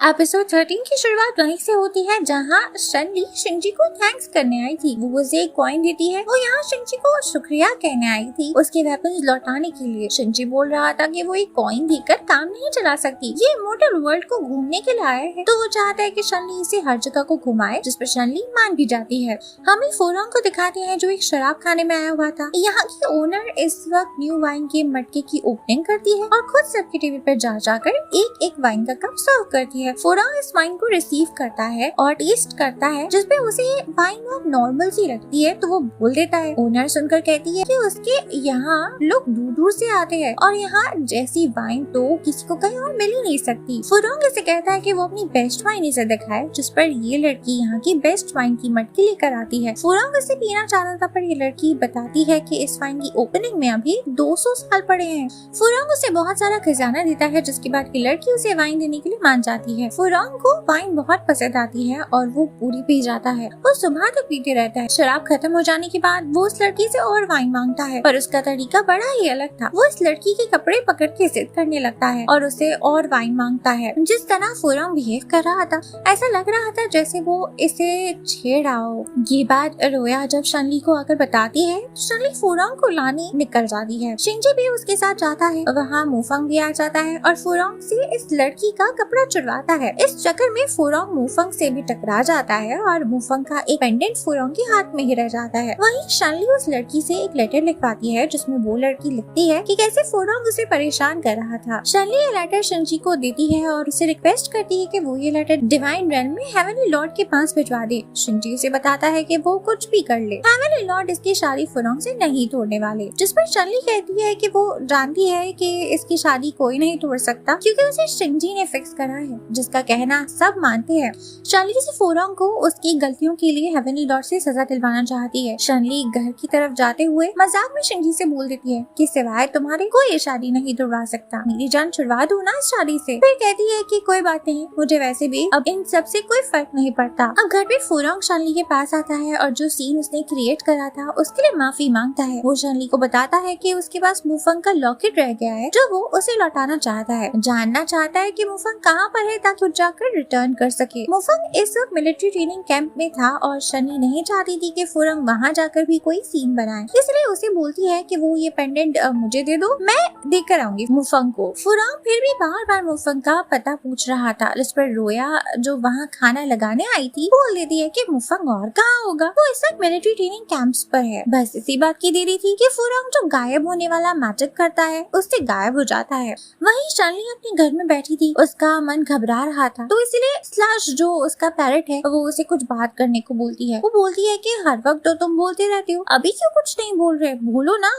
Episode 13 की शुरुआत वहीं से होती है जहां शनली शिंजी को थैंक्स करने आई थी। वो उसे एक कॉइन देती है। वो यहाँ शिंजी को शुक्रिया कहने आई थी उसके वेपन्स लौटाने के लिए। शिंजी बोल रहा था कि वो एक कॉइन देकर काम नहीं चला सकती, ये इमोर्टल वर्ल्ड को घूमने के लिए आया है, तो वो चाहता है कि शनली इसे हर जगह को घुमाए, जिस पर शनली मान भी जाती है। हमें फोरंग को दिखाते हैं जो एक शराब खाने में आया हुआ था। यहाँ की ओनर इस वक्त न्यू वाइन के मटके की ओपनिंग करती है और खुद सबके टेबल पर जा जाकर एक एक वाइन का कप सर्व करती है। फोरंग इस वाइन को रिसीव करता है और टेस्ट करता है, जिसपे उसे वाइन बहुत नॉर्मल सी लगती है, तो वो बोल देता है। ओनर सुनकर कहती है कि उसके यहाँ लोग दूर दूर से आते हैं और यहाँ जैसी वाइन तो किसी को कहीं और मिल ही नहीं सकती। फोरंग इसे कहता है कि वो अपनी बेस्ट वाइन इसे दिखाए, जिस पर ये लड़की यहाँ की बेस्ट वाइन की मटकी लेकर आती है। फोरंग इसे पीना चाहता था, पर ये लड़की बताती है कि इस वाइन की ओपनिंग में अभी 200 साल पड़े हैं। फोरंग उसे बहुत सारा खजाना देता है, जिसके बाद की लड़की उसे वाइन देने के लिए मान जाती है। फोरंग को वाइन बहुत पसंद आती है और वो पूरी पी जाता है। वो सुबह तक पीते रहता है। शराब खत्म हो जाने के बाद वो उस लड़की से और वाइन मांगता है, पर उसका तरीका बड़ा ही अलग था। वो इस लड़की के कपड़े पकड़ के जिद करने लगता है और उसे और वाइन मांगता है। जिस तरह फोरंग बिहेव कर रहा था, ऐसा लग रहा था जैसे वो इसे छेड़ रहा हो। ये बात रोया जब शनली को आकर बताती है, तो शनली फोरंग को लाने निकल जाती है। शिंजी भी उसके साथ जाता है। वहाँ मुफंग भी आ जाता है और फोरंग से इस लड़की का कपड़ा चुरवाता है। इस चक्कर में फोरंग मुफंग से भी टकरा जाता है और मुफंग का एक पेंडेंट फोरंग के हाथ में ही रह जाता है। वहीं शनली उस लड़की से एक लेटर लिखवाती है, जिसमें वो लड़की लिखती है कि कैसे फोरंग उसे परेशान कर रहा था। शनली ये लेटर शिंजी को देती है और उसे रिक्वेस्ट करती है कि वो ये लेटर डिवाइन रेल्म में हेवनली लॉर्ड के पास भिजवा दे। शिंजी उसे बताता है कि वो कुछ भी कर ले, हेवनली लॉर्ड इसकी शादी फोरंग से नहीं तोड़ने वाले। जिस पर शनली कहती है कि वो जानती है कि इसकी शादी कोई नहीं तोड़ सकता, क्योंकि उसे शिंजी ने फिक्स करा है, जिसका कहना सब मानते हैं। शनली से फोरंग को उसकी गलतियों के लिए हेवनली लॉर्ड से सजा दिलवाना चाहती है। शनली घर की तरफ जाते हुए मजाक में शिंजी से बोल देती है कि सिवाय तुम्हारे कोई ये शादी नहीं तोड़वा सकता, मेरी जान छुड़वा दो ना इस शादी से। फिर कहती है कि कोई बात नहीं, मुझे वैसे भी अब इन सब से कोई फर्क नहीं पड़ता। अब घर पे फोरंग शनली के पास आता है और जो सीन उसने क्रिएट करा था उसके लिए माफी मांगता है। वो शनली को बताता है कि उसके पास मुफंग का लॉकेट रह गया है, जो वो उसे लौटाना चाहता है। जानना चाहता है कि मुफंग कहाँ पर है ताकि जाकर रिटर्न कर सके। मुफंग इस वक्त मिलिट्री ट्रेनिंग कैंप में था और शनी नहीं चाहती थी कि फोरंग वहाँ जाकर भी कोई सीन बनाए, इसलिए उसे बोलती है कि वो ये पेंडेंट मुझे दे दो, मैं देकर आऊंगी मुफंग को। फोरंग फिर भी बार बार मुफंग का पता पूछ रहा था, जिस पर रोया जो वहाँ खाना लगाने आई थी बोल देती है कि मुफंग और कहाँ होगा, वो इस वक्त मिलिट्री ट्रेनिंग कैंप्स पर है। बस इसी बात की देरी थी कि फोरंग जो गायब होने वाला मैजिक करता है उससे गायब हो जाता है। वहीं शनली अपने घर में बैठी थी, उसका मन घबरा रहा था, तो इसलिए स्लैश जो उसका पैरेट है वो उसे कुछ बात करने को बोलती है। वो बोलती है कि हर वक्त तो तुम बोलते रहते हो, अभी क्यों कुछ नहीं बोल रहे, बोलो ना।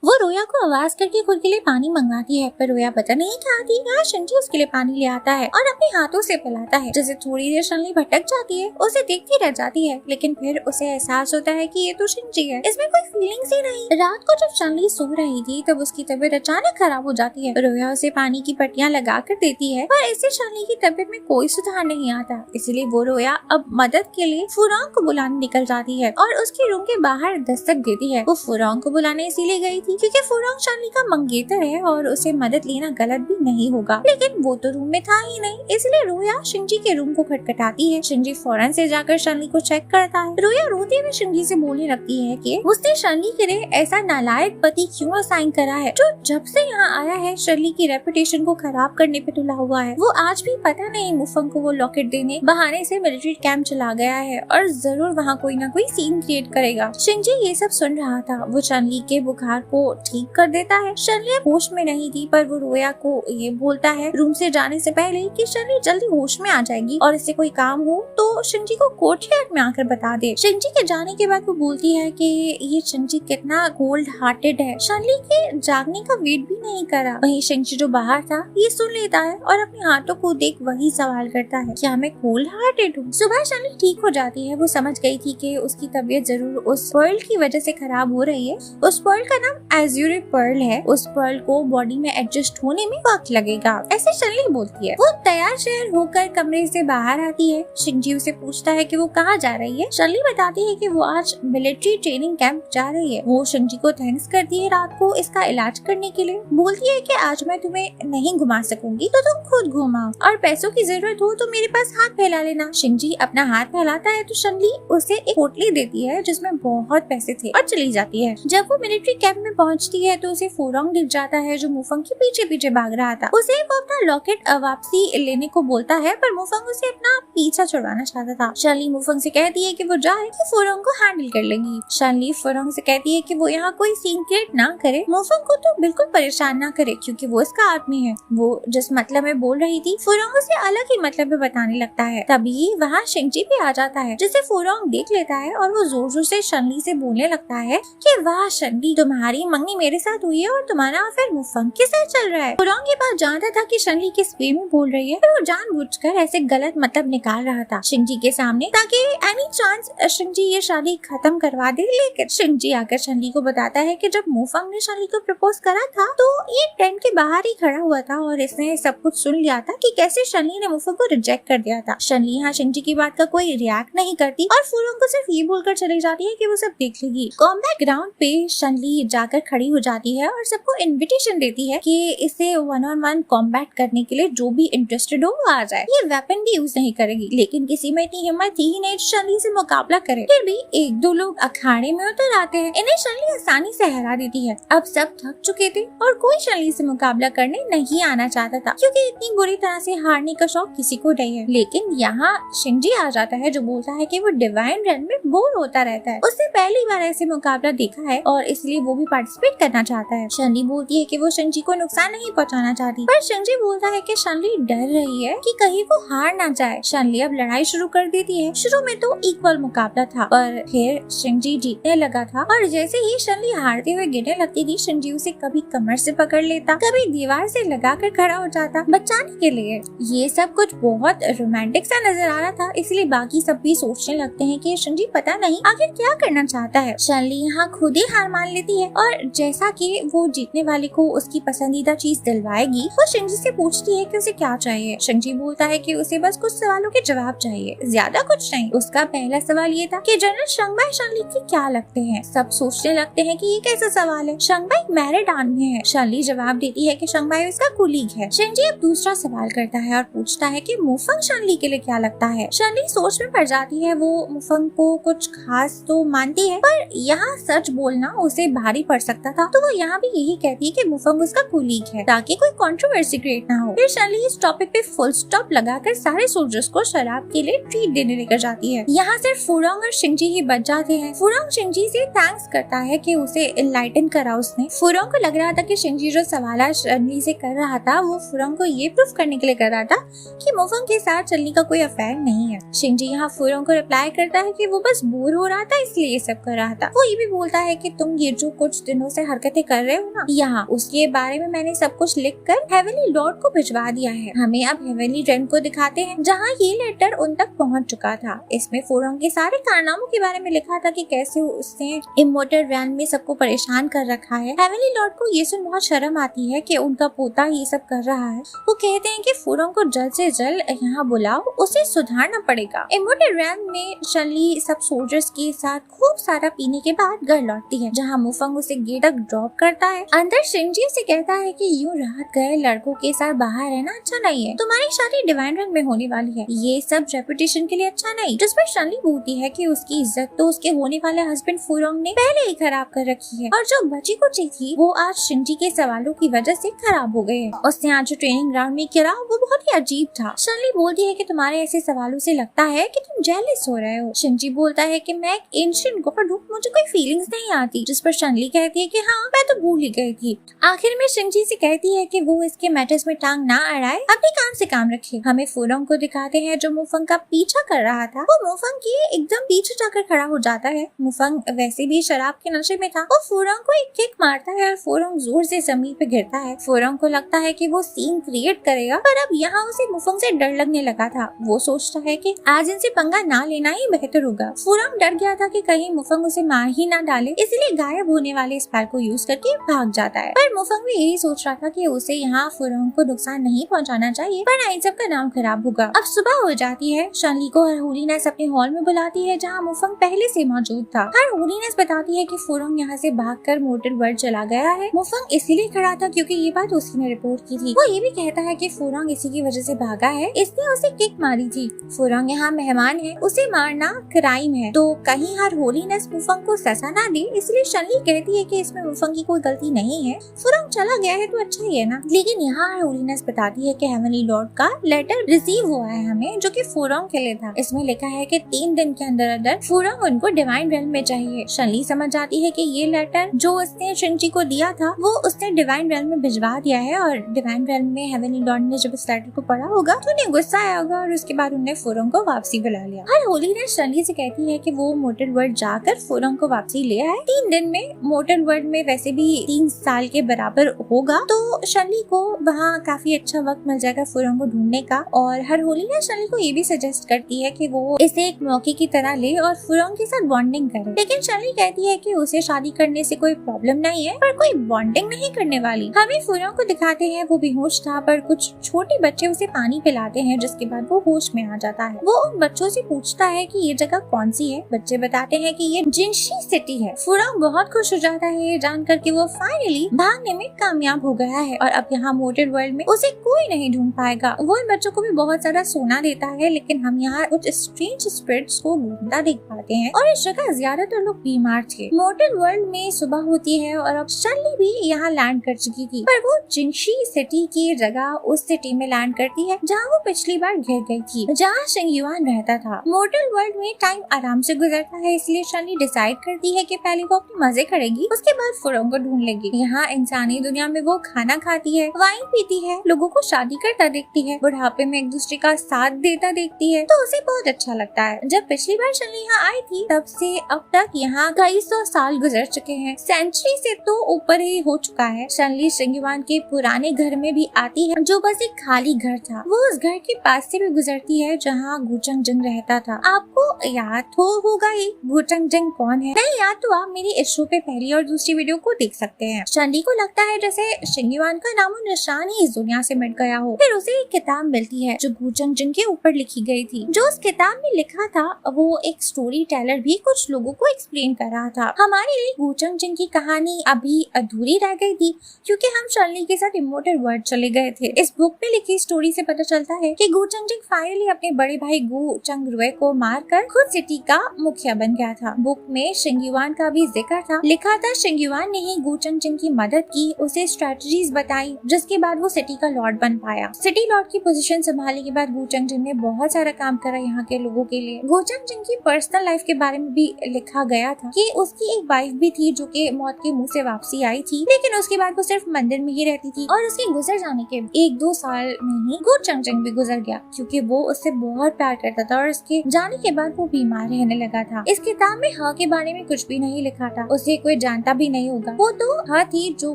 वो रोया को आवाज करके खुद के लिए पानी मंगवाती है, पर रोया पता नहीं क्या आती है, शिंजी उसके लिए पानी ले आता है और अपने हाथों से पिलाता है। जैसे थोड़ी देर शनली भटक जाती है, उसे देखती रह जाती है, लेकिन फिर उसे एहसास होता है कि ये तो शिंजी है, इसमें कोई फीलिंग्स ही नहीं। रात को जब शनली सो रही थी तब उसकी तबीयत अचानक खराब हो जाती है। रोया उसे पानी की पट्टियां लगा कर देती है, पर इससे शनली की तबीयत में कोई सुधार नहीं आता। इसलिए वो रोया अब मदद के लिए फोरंग को बुलाने निकल जाती है और उसके रूम के बाहर दस्तक देती है। वो फोरंग को बुलाने इसीलिए गई थी क्योंकि फोरंग शनली का मंगेतर है और उसे मदद लेना गलत भी नहीं होगा, लेकिन वो तो रूम में था ही नहीं, इसलिए रोया शिंजी के रूम को खटखटाती है। शिंजी फौरन से जाकर शनली को चेक करता है। रोया रोते हुए शिंजी से बोलने लगती है कि उसने शनली के लिए ऐसा नालायक पति क्यों असाइन करा है, जो जब से यहाँ आया है शनली की रेपुटेशन को खराब करने पे तुला हुआ है। वो आज भी पता नहीं मुफंग को वो लॉकेट देने बहाने से मिलिट्री कैंप चला गया है और जरूर वहाँ कोई ना कोई सीन क्रिएट करेगा। शिंजी ये सब सुन रहा था। वो शनली के बुखार को ठीक कर देता है। शनली होश में नहीं थी, पर वो रोया को ये बोलता है रूम से जाने से पहले कि शनली जल्दी होश में आ जाएगी और इससे कोई काम हो तो शिंजी को कोर्टयार्ड में आकर बता दे। शिंजी के जाने के बाद वो बोलती है कि ये शिंजी कितना कोल्ड हार्टेड है, शनली के जागने का वेट भी नहीं करा। वहीं शिंजी जो बाहर था ये सुन लेता है और अपने हाथों को देख वही सवाल करता है, क्या मैं कोल्ड हार्टेड हूँ? सुबह शनली ठीक हो जाती है। वो समझ गई थी कि उसकी तबीयत जरूर उस पर्ल की वजह से खराब हो रही है। उस पर्ल का नाम एज्यूरी पर्ल है। उस पर्ल को बॉडी में एडजस्ट होने में वक्त लगेगा, ऐसे शनली बोलती है। वो तैयार शहर होकर कमरे से बाहर आती है। शिंजी उसे पूछता है कि वो कहाँ जा रही है। शनली बताती है कि वो आज मिलिट्री ट्रेनिंग कैंप जा रही है। वो शिंजी को थैंक्स करती है रात को इसका इलाज करने के लिए। बोलती है कि आज मैं तुम्हें नहीं घुमा सकूंगी तो तुम खुद घुमाओ, और पैसों की जरूरत हो तो मेरे पास हाथ फैला लेना। शिंजी अपना हाथ फैलाता है तो शनली उसे एक पोटली देती है जिसमें बहुत पैसे थे और चली जाती है। जब वो मिलिट्री कैंप में पहुंचती है तो उसे फुरोंग दिख जाता है जो मुफंग के पीछे पीछे भाग रहा था। उसे वो अपना लॉकेट वापसी लेने को बोलता है पर मुफंग उसे अपना पीछा छुड़वाना चाहता था। शनली मुफंग से कहती है कि वो जाए कि फुरोंग को हैंडल कर लेगी। शनली फुरोंग से कहती है कि वो यहाँ कोई सीन क्रिएट ना करे, मुफंग को तो बिल्कुल परेशान ना करे क्योंकि वो इसका आदमी है। वो जिस मतलब में बोल रही थी फुरोंग उसे अलग ही मतलब में बताने लगता है। तभी वहाँ शिंजी भी आ जाता है जिसे फुरोंग देख लेता है और वो जोर जोर से शनली से बोलने लगता है कि वाह शनली, तुम्हारी मंगनी मेरे साथ हुई है और तुम्हारा अफेयर मुफंग के साथ चल रहा है। फुरोंग ये बात जानता था कि शनली किस वे में बोल रही है, पर वो जानबूझकर ऐसे गलत मतलब निकाल रहा था शिंजी के सामने ताकि एनी चांस शिंजी ये शादी खत्म करवा दे। लेकिन शिंजी आकर शनली को बताता है कि जब मुफंग ने शनली को प्रपोज करा था तो ये टेंट के बाहर ही खड़ा हुआ था और इसने सब कुछ सुन लिया था कि कैसे शनली ने मुफंग को रिजेक्ट कर दिया था। शनली यहाँ शिंजी की बात का कोई रिएक्ट नहीं करती और फुरोंग को सिर्फ ये बोलकर चली जाती है कि वो सब देख लेगी। कॉम्बैट ग्राउंड पे शनली जाकर खड़ी हो जाती है और सबको इन्विटेशन देती है कि इसे 1-on-1 कॉम्बैट करने के लिए जो भी इंटरेस्टेड हो वो आ जाए। ये वेपन भी यूज नहीं करेगी लेकिन किसी में इतनी हिम्मत थी ही नहीं शनली से मुकाबला करे। फिर भी एक दो लोग अखाड़े में उतर आते हैं। इन्हें शनली आसानी से हरा देती है। अब सब थक चुके थे और कोई शनली से मुकाबला करने नहीं आना चाहता था क्योंकि इतनी बुरी तरह से हारने का शौक किसी को नहीं है। लेकिन यहाँ शिंजी आ जाता है जो बोलता है कि वो डिवाइन रन में बोर होता रहता है। उसने पहली बार ऐसे मुकाबला देखा है और इसलिए वो भी पार्टिसिपेट करना चाहता है। शनली बोलती है कि वो शिंजी को नुकसान नहीं पहुंचाना चाहती, पर शिंजी बोलता है कि शनली डर रही है कि कहीं वो हार ना जाए। शनली अब लड़ाई शुरू कर देती है। शुरू में तो इक्वल मुकाबला था पर फिर शिंजी जीतने लगा था और जैसे ही शनली हारते हुए गिरने लगती थी शिंजी उसे कभी कमर से पकड़ लेता, कभी दीवार से लगाकर खड़ा हो जाता बचाने के लिए। ये सब कुछ बहुत रोमांटिक सा नजर आ रहा था, इसलिए बाकी सब भी सोचने लगते हैं कि शिंजी पता नहीं आखिर क्या करना चाहता है। शनली यहाँ खुद ही हार मान लेती है और जैसा कि वो जीतने वाले को उसकी पसंदीदा चीज दिलवाएगी वो शिंजी से पूछती है कि उसे क्या चाहिए। शिंजी बोलता है कि उसे बस कुछ सवालों के जवाब चाहिए, ज्यादा कुछ नहीं। उसका पहला सवाल ये था कि जनरल शंगबाई शनली के क्या लगते हैं। सब सोचने लगते हैं कि ये कैसा सवाल है, शंगबाई मैरिड आदमी है। शनली जवाब देती है कि शंगबाई उसका कुलीग है। शिंजी अब दूसरा सवाल करता है और पूछता है कि मुफंग शनली के लिए क्या लगता है। शनली सोच में पड़ जाती है। वो मुफंग को कुछ खास तो मानती है पर यहाँ सच बोलना उसे भारी पड़ सकता था, तो वो यहाँ भी यही कहती है कि मुफंग उसका कुलीग है ताकि कोई कंट्रोवर्सी क्रिएट ना हो। फिर शनली इस टॉपिक पे फुल स्टॉप लगाकर सारे सोल्जर्स को शराब के लिए ट्रीट देने लेकर जाती है। यहाँ सिर्फ फुरोंग और शिंजी ही बच जाते हैं। फुरोंग शिंजी से थैंक्स करता है कि उसे इनलाइटन करा उसने। फुरोंग को लग रहा था कि शिंजी जो सवाल शनली से कर रहा था वो फुरोंग को ये प्रूफ करने के लिए कर रहा था कि मुफंग के साथ शनली का कोई अफेयर नहीं है। शिंजी यहाँ फुरोंग को रिप्लाई करता है कि वो बस बोर हो रहा था इसलिए ये सब कर रहा था। वो ये भी बोलता है कि तुम ये जो कुछ दिनों से हरकतें कर रहे हो ना, यहाँ उसके बारे में मैंने सब कुछ लिख कर हेवनली लॉर्ड को भिजवा दिया है। हमें अब हेवनली रन को दिखाते हैं जहाँ ये लेटर उन तक पहुँच चुका था। इसमें फुरोंग के सारे कारनामों के बारे में लिखा था कि कैसे उसने इमोर्टल रन में सबको परेशान कर रखा है। हेवनली लॉर्ड को ये सुन बहुत शर्म आती है कि उनका पोता ये सब कर रहा है। वो कहते हैं कि फुरोंग को जल्द से जल्द यहाँ बुलाओ, उसे सुधारना पड़ेगा। इमोर्टल रन में शनली सब सोल्जर्स के साथ खूब सारा पीने के बाद घर लौटती है जहाँ मुफंग उसे गेट तक ड्रॉप करता है। अंदर शिंजी से कहता है कि यूं रात गए लड़कों के साथ बाहर रहना अच्छा नहीं है, तुम्हारी शादी डिवाइन रन में होने वाली है, ये सब रेपुटेशन के लिए अच्छा नहीं। जिस पर शनली बोलती है कि उसकी इज्जत तो उसके होने वाले हस्बैंड फुरोंग ने पहले ही खराब कर रखी है और जो बची कुची थी वो आज शिंजी के सवालों की वजह से खराब हो गए। उसने आज जो ट्रेनिंग ग्राउंड में किया वो बहुत ही अजीब था। शनली बोलती है कि तुम्हारे ऐसे सवालों से लगता है कि तुम जेलस हो रहे हो। शिंजी बोलता है कि मैं एक एंशिएंट गॉड हूँ, मुझे कोई फीलिंग्स नहीं आती। जिस पर शनली कहती है कि हाँ मैं तो भूल ही गई थी। आखिर में शिंजी से कहती है कि वो इसके मैटर्स में टांग ना अड़ाए, अपने काम से काम रखे। हमें फुरोंग को दिखाते हैं जो मुफंग का पीछा कर रहा था। वो मुफंग के एकदम पीछे जाकर खड़ा हो जाता है। मुफंग वैसे भी शराब के नशे में था। वो फुरोंग को एक किक मारता है और फुरोंग जोर से जमीन पे गिरता है। फुरोंग को लगता है कि वो सीन क्रिएट करेगा पर अब यहाँ उसे मुफंग से डर लगने लगा था। वो सोचता है कि आज इनसे पंगा ना लेना ही बेहतर होगा। फुरोंग डर गया था कि कहीं मुफंग उसे मार ही ना डाले, इसलिए गायब होने वाले स्पेल को यूज करके भाग जाता है। पर मुफंग भी यही सोच रहा था कि उसे यहाँ फुरोंग को नुकसान नहीं पहुँचाना चाहिए वरना इन सब का नाम खराब होगा। अब सुबह हो जाती है। शनली को हरहुलिनेस अपने हॉल में बुलाती है जहाँ मुफंग पहले से मौजूद था। हरहुलिनेस बताती है कि फुरोंग यहाँ से भागकर मोर्टल वर्ल्ड चला गया है। मुफंग इसीलिए खड़ा था क्योंकि ये बात उसने रिपोर्ट की थी। वो ये भी कहता है कि फुरोंग इसी की वजह से भागा है, इसने उसे किक मारी थी। फुरंग यहाँ मेहमान है, उसे मारना क्राइम है, तो कहीं हर होलीनेस मुफंग को सजा ना दे, इसलिए शनली कहती है कि इसमें मुफंग की कोई गलती नहीं है। फुरंग चला गया है तो अच्छा ही है ना। लेकिन यहाँ हर होलीनेस बताती है कि हेवनली लॉर्ड का लेटर रिसीव हुआ है हमें, जो कि फुरंग के लिए था। इसमें लिखा है कि 3 दिन के अंदर अंदर फुरंग उनको डिवाइन रेल्म में चाहिए। शनली समझ जाती है कि ये लेटर जो उसने शिंजी को दिया था वो उसने डिवाइन रेल्म में भिजवा दिया है, और डिवाइन रेल्म में हेवनली लॉर्ड ने जब इस लेटर को पढ़ा होगा तो उन्हें गुस्सा आया होगा और उसके बाद उन्हें फुरंग को वापसी बुला लिया। हर होलीनेस शनली से कहती है कि वो मोर्टल वर्ल्ड जाकर फुरंग को वापसी ले आए। 3 दिन में मोर्टल वर्ल्ड में वैसे भी 3 साल के बराबर होगा, तो शनली को वहाँ काफी अच्छा वक्त मिल जाएगा फुरंग को ढूंढने का। और हर होलीनेस शनली को ये भी सजेस्ट करती है कि वो इसे एक मौके की तरह ले और फुरंग के साथ बॉन्डिंग करे। लेकिन शनली कहती है कि उसे शादी करने से कोई प्रॉब्लम नहीं है, पर कोई बॉन्डिंग नहीं करने वाली। हमें फुरंग को दिखाते हैं वो बेहोश था, पर कुछ छोटे बच्चे उसे पानी पिलाते हैं, जिसके बाद वो होश में आ जाता है। वो उन बच्चों से पूछता है कि ये जगह कौन सी है। बच्चे बताते हैं कि ये जिंशी सिटी है। फुरंग बहुत खुश हो जाता है ये जानकर कि वो फाइनली भागने में कामयाब हो गया है और अब यहाँ मोर्टल वर्ल्ड में उसे कोई नहीं ढूंढ पाएगा। वो इन बच्चों को भी बहुत सारा सोना देता है, लेकिन हम यहाँ कुछ स्ट्रेंज स्पिरिट्स को घूमता देख पाते हैं और इस जगह ज्यादातर लोग बीमार थे। मोर्टल वर्ल्ड में सुबह होती है और अब शनली भी यहाँ लैंड कर चुकी थी, पर वो जिंशी सिटी की जगह उस सिटी में लैंड करती है जहाँ वो पिछली बार घिर गई थी, जहाँ शिंगयुआन रहता था। मोर्टल वर्ल्ड में टाइम आराम से गुजरता है, इसलिए शनली डिसाइड करती है कि पहले वो अपने मजे करेगी, उसके बाद फुरंग को ढूंढ लेगी। यहाँ इंसानी दुनिया में वो खाना खाती है, वाइन पीती है, लोगों को शादी करता देखती है, बुढ़ापे में एक दूसरे का साथ देता देखती है, तो उसे बहुत अच्छा लगता है। जब पिछली बार शनली यहाँ आई थी तब से अब तक यहाँ कई 100 साल गुजर चुके हैं, सेंचुरी से तो ऊपर ही हो चुका है। शनली शिंगयुआन के पुराने घर में भी आती है, जो बस एक खाली घर था। वो उस घर के पास से भी गुजरती है जहाँ गुचंग जिंग रहता था। आपको याद होगा ये गुचंग जिंग कौन है? नहीं याद तो आप मेरी इस शो पे पहली और दूसरी वीडियो को देख सकते हैं। शनली को लगता है जैसे शिंगयुआन का नामो निशान ही इस दुनिया से मिट गया हो। फिर उसे एक किताब मिलती है जो गुचंग जिंग के ऊपर लिखी गई थी। जो उस किताब में लिखा था वो एक स्टोरी टेलर भी कुछ लोगों को एक्सप्लेन कर रहा था। हमारे लिए गुचंग जिंग की कहानी अभी अधूरी रह गई थी क्योंकि हम शनली के साथ इमोर्टल वर्ल्ड चले गए थे। इस बुक में लिखी स्टोरी से पता चलता है कि गुचंग जिंग फाइनली अपने बड़े भाई गु चंग रुए को मारकर खुद सिटी का मुखिया बन गया था। बुक में शिंगयुआन का भी जिक्र था। लिखा था शिंगयुआन ने ही गुचंग जिंग की मदद की, उसे स्ट्रेटजीज बताई, जिसके बाद वो सिटी का लॉर्ड बन पाया। सिटी लॉर्ड की पोजीशन संभालने के बाद गुचंग जिंग ने बहुत सारा काम करा यहाँ के लोगों के लिए। गुचंग जिंग की पर्सनल लाइफ के बारे में भी लिखा गया था कि उसकी एक वाइफ भी थी जो कि मौत के मुंह से वापसी आई थी, लेकिन उसके बाद वो सिर्फ मंदिर में ही रहती थी और उसके गुजर जाने के 1-2 साल में ही गुचंग जिंग भी गुजर गया क्योंकि वो उससे बहुत प्यार करता था और उसके जाने के बाद वो बीमार रहने लगा था। इस किताब में हाँ के बारे में कुछ भी नहीं लिखा था, उसे कोई जानता भी नहीं होगा। वो तो हाँ थी जो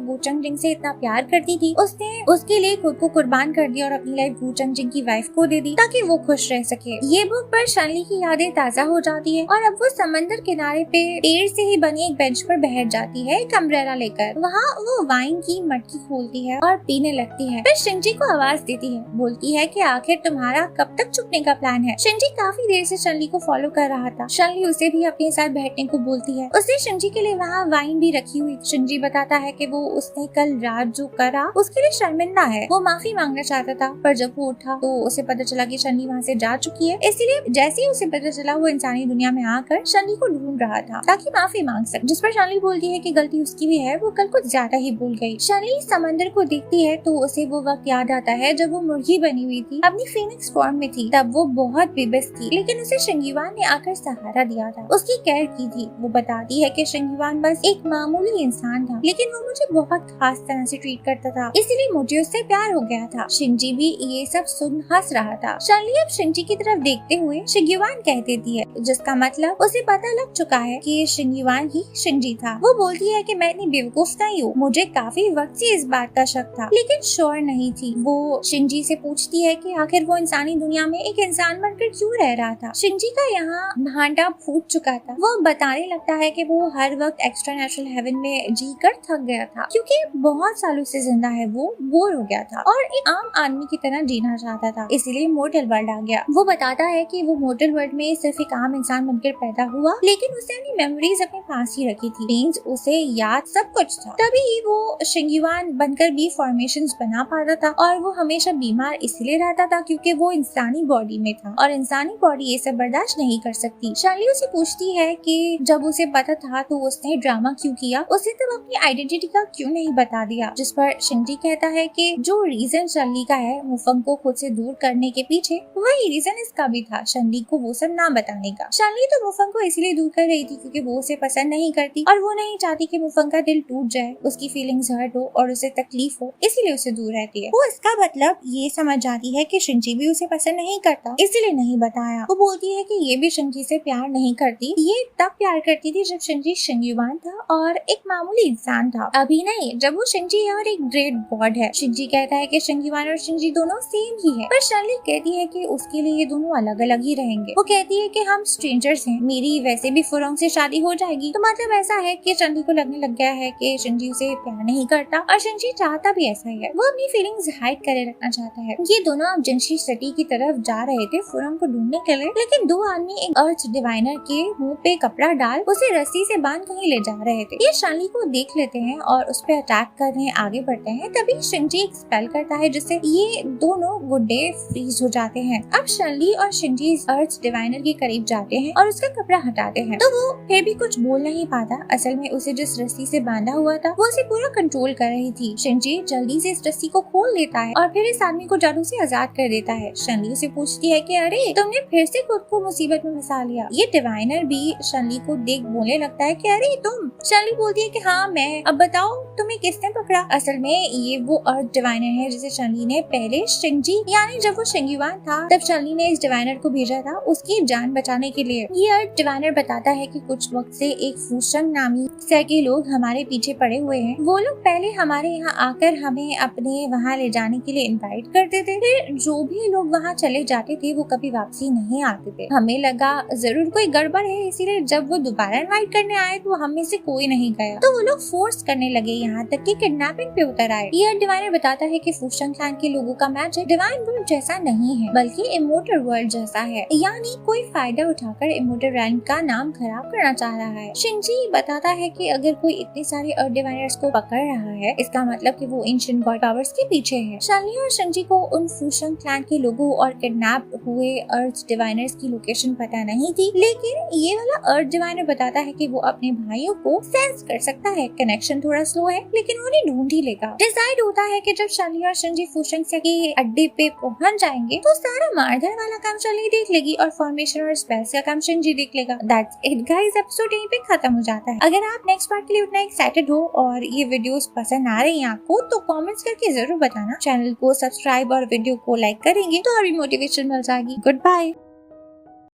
गुचंग जिंग से इतना प्यार करती थी, उसने उसके लिए खुद को कुर्बान कर दिया और अपनी लाइफ गुचंग जिंग की वाइफ को दे दी ताकि वो खुश रह सके। ये बुक पर शनली की यादें ताजा हो जाती है और अब वो समंदर किनारे पे पेड़ से ही बनी एक बेंच पर बैठ जाती है एक अम्ब्रेला लेकर। वहाँ वो वाइन की मटकी खोलती है और पीने लगती है। फिर शिंजी को आवाज देती है, बोलती है कि आखिर तुम्हारा कब तक छुपने का प्लान है। शिंजी काफी देर से शनली को फॉलो कर रहा था। शनली उसे भी अपने साथ बैठने को बोलती है। उसने शिंजी के लिए वहाँ वाइन भी रखी हुई। शिंजी बताता है कि वो उसने कल रात जो करा उसके लिए शर्मिंदा है। वो माफी मांगना चाहता था, पर जब वो उठा तो उसे पता चला कि शनली वहाँ से जा चुकी है। इसलिए जैसे ही उसे पता चला वो इंसानी दुनिया में आकर शनली को ढूंढ रहा था ताकि माफी मांग सके, जिस पर शनली बोलती है कि गलती उसकी भी है, वो कल कुछ ज्यादा ही भूल गई। शनली समंदर को देखती है तो उसे वो वक्त याद आता है जब वो मुर्गी बनी हुई थी, अपनी फीनिक्स फॉर्म में थी। तब वो बहुत बेबस थी, लेकिन उसे शिंगयुआन ने आकर सहारा दिया था, उसकी केयर की थी। वो बताती है कि शिंगयुआन बस एक मामूली इंसान था, लेकिन वो मुझे बहुत खास तरह से ट्रीट करता था, इसीलिए मुझे उससे प्यार हो गया था। शिंजी भी ये सब सुन हंस रहा था। शनली अब शिंजी की तरफ देखते हुए शिंगयुआन कह देती है, जिसका मतलब उसे पता लग चुका है कि ये शिंगयुआन ही शिंजी था। वो बोलती है कि मैं इतनी बेवकूफ नहीं हूँ, मुझे काफी वक्त से इस बात का शक था, लेकिन श्योर नहीं थी। वो शिंजी से पूछती है कि आखिर वो इंसानी दुनिया में एक इंसान बनकर क्यों रह रहा था। शिंजी का यहाँ भांडा फूट चुका था। वो बताने लगता है कि वो हर वक्त एक्स्ट्रा नेचुरल हेवन में जी कर थक गया था क्योंकि बहुत सालों से जिंदा है, वो बोर हो गया था और एक आम आदमी की तरह जीना चाहता था, इसलिए मोर्टल वर्ल्ड आ गया। वो बताता है कि वो मोर्टल वर्ल्ड में सिर्फ एक आम इंसान बनकर पैदा हुआ, लेकिन उसने अपनी मेमोरीज अपने पास ही रखी थी। मींस उसे याद सब कुछ था, तभी वो शिंगयुआन बनकर भी फॉर्मेशंस बना पाता था और वो हमेशा हमेशा बीमार इसलिए रहता था क्योंकि वो इंसानी बॉडी में था और इंसानी बॉडी ये सब बर्दाश्त नहीं कर सकती। शार्ली उसे पूछती है कि जब उसे पता था तो उसने ड्रामा क्यों किया, उसे तब अपनी आइडेंटिटी का क्यों नहीं बता दिया। जिस पर शिंजी कहता है कि जो रीजन शार्ली का है मुफंग को खुद से दूर करने के पीछे वही रीजन इसका भी था, शार्ली को वो सब ना बताने का। शार्ली तो मुफंग को इसलिए दूर कर रही थी क्योंकि वो उसे पसंद नहीं करती और वो नहीं चाहती कि मुफंग का दिल टूट जाए, उसकी फीलिंग्स हर्ट हो और उसे तकलीफ हो, इसीलिए उसे दूर रहती है। वो इसका मतलब ये समझ जाती है कि शिंजी भी उसे पसंद नहीं करता, इसीलिए नहीं बताया। वो बोलती है कि ये भी शिंजी से प्यार नहीं करती, ये तब प्यार करती थी जब शिंजी शिंगयुआन था और एक मामूली इंसान था, अभी नहीं जब वो शिंजी है और एक ग्रेट गॉड है। शिंजी कहता है कि शिंगयुआन और शिंजी दोनों सेम ही है, पर शार्ली कहती है कि उसके लिए ये दोनों अलग अलग ही रहेंगे। वो कहती है कि हम स्ट्रेंजर्स हैं, मेरी वैसे भी फुरोंग से शादी हो जाएगी, तो मतलब ऐसा है कि शार्ली को लगने लग गया है कि शिंजी उसे प्यार नहीं करता और शिंजी चाहता भी ऐसा ही है, वो अपनी फीलिंग्स हाइड करे रखना चाहता है। ये दोनों अब जिंशी सिटी की तरफ जा रहे थे फुरोंग को ढूंढने के लिए, लेकिन दो आदमी एक अर्थ डिवाइनर के मुंह पे कपड़ा डाल उसे रस्सी से बांध कहीं ले जा रहे थे। ये शार्ली को देख लेते हैं और उस पर अटैक करने आगे बढ़ते हैं। तभी शिंजी एक स्पेल करता है जिससे ये दोनों गुड्डे फ्रीज हो जाते हैं। अब शार्ली और शिंजी अर्थ डिवाइनर के करीब जाते हैं और उसका कपड़ा हटाते हैं, तो वो फिर भी कुछ बोल नहीं पाता। असल में उसे जिस रस्सी से बांधा हुआ था वो उसे पूरा कंट्रोल कर रही थी। शिंजी जल्दी से इस रस्सी को खोल देता है और फिर इस आदमी को जादू से आजाद कर देता है। शार्ली उसे पूछती है कि अरे तुमने फिर से खुद को मुसीबत में फंसा लिया। ये डिवाइनर भी शार्ली को देख बोलने लगता है कि अरे तुम। शार्ली बोलती है कि हाँ मैं। अब बताओ तुम्हें किसने पकड़ा। असल में ये वो अर्थ डिवाइनर है जिसे शार्ली ने पहले शिंजी यानी जब वो शिंगयुआन था तब शार्ली ने इस डिवाइनर को भेजा था उसकी जान बचाने के लिए। ये अर्थ डिवाइनर बताता है कि कुछ वक्त से एक फूशंग नामी के लोग हमारे पीछे पड़े हुए हैं। वो लोग पहले हमारे यहाँ आकर हमें अपने वहाँ ले जाने के लिए इनवाइट करते थे, फिर जो भी लोग वहाँ चले जाते थे वो कभी वापसी नहीं आते थे। हमें लगा जरूर कोई गड़बड़ है, इसीलिए जब वो दोबारा इनवाइट करने आए तो हम में से कोई नहीं गया, तो वो लोग फोर्स करने लगे, यहाँ तक कि किडनैपिंग पे उतर आए। ये डिवाइनर बताता है कि फूशंग क्लैन के लोगों का मैजिक डिवाइन वर्ल्ड जैसा नहीं है बल्कि इमोर्टल वर्ल्ड जैसा है, यानी कोई फायदा उठाकर इमोर्टल रैन का नाम खराब करना चाह रहा है। शिंजी बताता है कि अगर कोई इतने सारे अर्थ डिवाइनर्स को पकड़ रहा है इसका मतलब कि वो एंशिएंट गॉड पावर्स के पीछे है। शार्ली और शिंजी को उन फूशंग क्लैन के लोगों और किडनैप हुए अर्थ डिवाइनर्स की लोकेशन पता नहीं थी, लेकिन ये वाला अर्थ डिवाइनर बताता है कि वो अपने भाइयों को सेंस कर सकता है। कनेक्शन थोड़ा स्लो है लेकिन वो उन्हें ढूंढ ही लेगा। डिसाइड होता है कि जब शार्ली और शिंजी फूशंग के अड्डे पे पहुंच जाएंगे तो सारा मारधर वाला काम शार्ली देख लेगी और फॉर्मेशन और स्पेल्स का काम शिंजी देख लेगा। दैट्स इट गाइस, एपिसोड यहीं पे खत्म हो जाता है। अगर आप नेक्स्ट पार्ट के लिए उतना एक्साइटेड हो और ये वीडियोस पसंद आ रही हैं आपको तो कमेंट्स करके जरूर बताना। चैनल को सब्सक्राइब और वीडियो को लाइक करेंगे तो और भी मोटिवेशन मिल जाएगी। Good bye.